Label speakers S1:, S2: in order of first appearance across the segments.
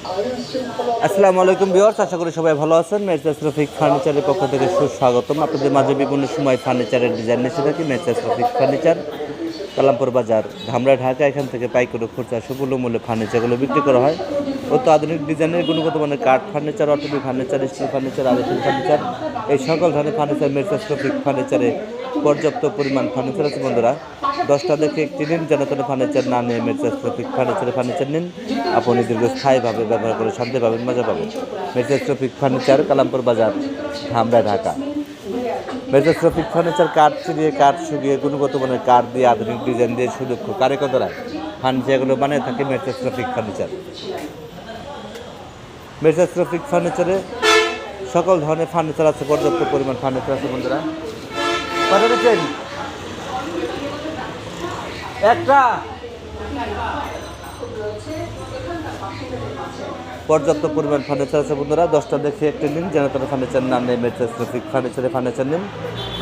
S1: আসসালামু আলাইকুম ভিউয়ার্স, আশা করি সবাই ভালো আছেন। মেসার্স রফিক ফার্নিচারের পক্ষ থেকে সুস্বাগতম। আপনাদের মাঝে বিভিন্ন সময় ফার্নিচারের ডিজাইন এসে থাকি। মেসার্স রফিক ফার্নিচার, কালামপুর বাজার, ধামরা, ঢাকা। এখান থেকে পাইকারি খুচরা সুলভ মূল্যে ফার্নিচারগুলো বিক্রি করা হয়। অত আধুনিক ডিজাইনের গুণগত মানের কাঠ ফার্নিচার, অটোমি ফার্নিচার, স্টিল ফার্নিচার, আলিফিন ফার্নিচার, এই সকল ধরনের ফার্নিচার মেসার্স রফিক ফার্নিচারে পর্যাপ্ত পরিমাণ ফার্নিচার আছে। বন্ধুরা, 10টা দেখে একটি নিন, যেন কোনো ফার্নিচার না নিয়ে মেসার্স রফিক ফার্নিচারে ফার্নিচার নিন। আপনি দীর্ঘস্থায়ীভাবে ব্যবহার করে শান্তি পাবেন, মজা পাবেন। মেসার্স রফিক ফার্নিচার, কালামপুর বাজার, ধামরা, ঢাকা। মেসার্স রফিক ফার্নিচার কাঠ চিরিয়ে, কাঠ শুকিয়ে, গুণগত মানের কাঠ দিয়ে, আধুনিক ডিজাইন দিয়ে, সুদক্ষ কারিগর দ্বারা ফার্নিচারগুলো বানিয়ে থাকে Messrs Rafiq furniture. Messrs Rafiq ফার্নিচারে সকল ধরনের ফার্নিচার আছে, পর্যাপ্ত পরিমাণ ফার্নিচার আছে। বন্ধুরা, কত দিচ্ছেন? একটা পর্যাপ্ত পরিমাণ ফার্নিচার আছে। বন্ধুরা, 10টা দেখে একটি নিন, যেন তারা ফার্নিচার না নেই। মেসার্স রফিক ফার্নিচারে ফার্নিচার নিন,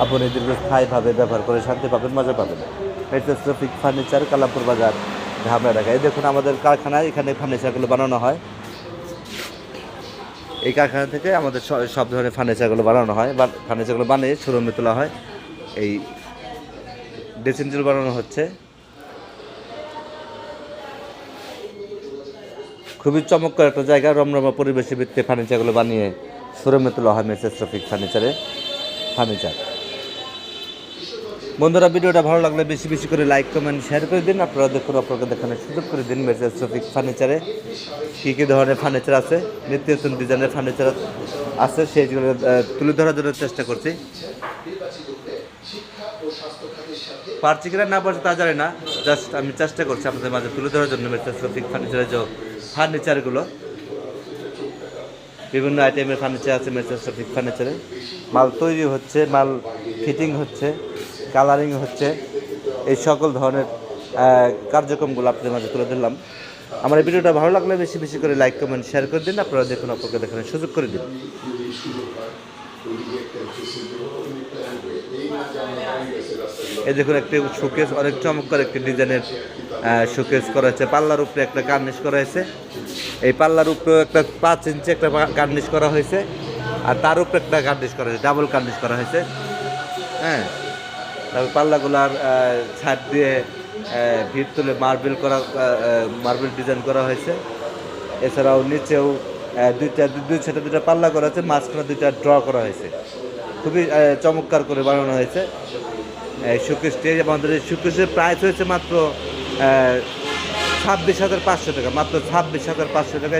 S1: আপনি দীর্ঘস্থায়ীভাবে ব্যবহার করে শান্তি পাবেন, মজা পাবেন। মেসার্স রফিক ফার্নিচার, কালামপুর বাজার, ধামরা, ঢাকা। এই দেখুন আমাদের কারখানায়, এখানে ফার্নিচারগুলো বানানো হয়। এই কারখানা থেকে আমাদের সব ধরনের ফার্নিচারগুলো বানানো হয়, বা ফার্নিচারগুলো বানিয়ে শোরুমে তোলা হয়। এই ড্রেসিং টেবিল বানানো হচ্ছে। খুবই চমৎকার একটা জায়গা, রমরমা পরিবেশে ভিত্তিতে ফার্নিচারগুলো বানিয়ে শোরুমে তোলা হয় মেসার্স রফিক ফার্নিচারে ফার্নিচার। বন্ধুরা, ভিডিওটা ভালো লাগলে বেশি বেশি করে লাইক, কমেন্ট, শেয়ার করে দিন। আপনারা দেখুন, আপনাকে দেখানোর সুযোগ করে দিন। মেসার্স রফিক ফার্নিচারে কী কী ধরনের ফার্নিচার আছে, নিত্য নতুন ডিজাইনের ফার্নিচার আছে, সেইগুলো তুলে ধরার জন্য চেষ্টা করছি। পারছি কিনা না পারছি তা জানি না, জাস্ট আমি চেষ্টা করছি আপনাদের মাঝে তুলে ধরার জন্য মেসার্স রফিক ফার্নিচারের যে ফার্নিচারগুলো। বিভিন্ন আইটেমের ফার্নিচার আছে মেসার্স রফিক ফার্নিচারে। মাল তৈরি হচ্ছে, মাল ফিটিং হচ্ছে, কালারিং হচ্ছে, এই সকল ধরনের কার্যক্রমগুলো আপনাদের মাঝে তুলে ধরলাম। আমার এই ভিডিওটা ভালো লাগলে বেশি বেশি করে লাইক, কমেন্ট, শেয়ার করে দিন। আপনারা দেখুন, আপনাকে দেখানোর সুযোগ করে দিন। এই দেখুন, একটি শোকেস, অনেক চমৎকার একটি ডিজাইনের শোকেস করা হয়েছে। পাল্লার উপরে একটা গার্নিশ করা হয়েছে। এই পাল্লার উপরে একটা 5 ইঞ্চি একটা গার্নিশ করা হয়েছে, আর তার উপরে একটা গার্নিশ করা হয়েছে, ডাবল গার্নিশ করা হয়েছে। হ্যাঁ, তারপর পাল্লাগুলার ছাদ দিয়ে ভিত তুলে মার্বেল ডিজাইন করা হয়েছে। এছাড়াও নিচেও দুই সাইডে দুটা পাল্লা করা হয়েছে, মাঝখানে 2টা ড্র করা হয়েছে। খুবই চমৎকার করে বানানো হয়েছে এই শোকেসটি। আমাদের এই শোকেসের প্রাইস হয়েছে মাত্র 26,500 টাকা, মাত্র 26,500 টাকায়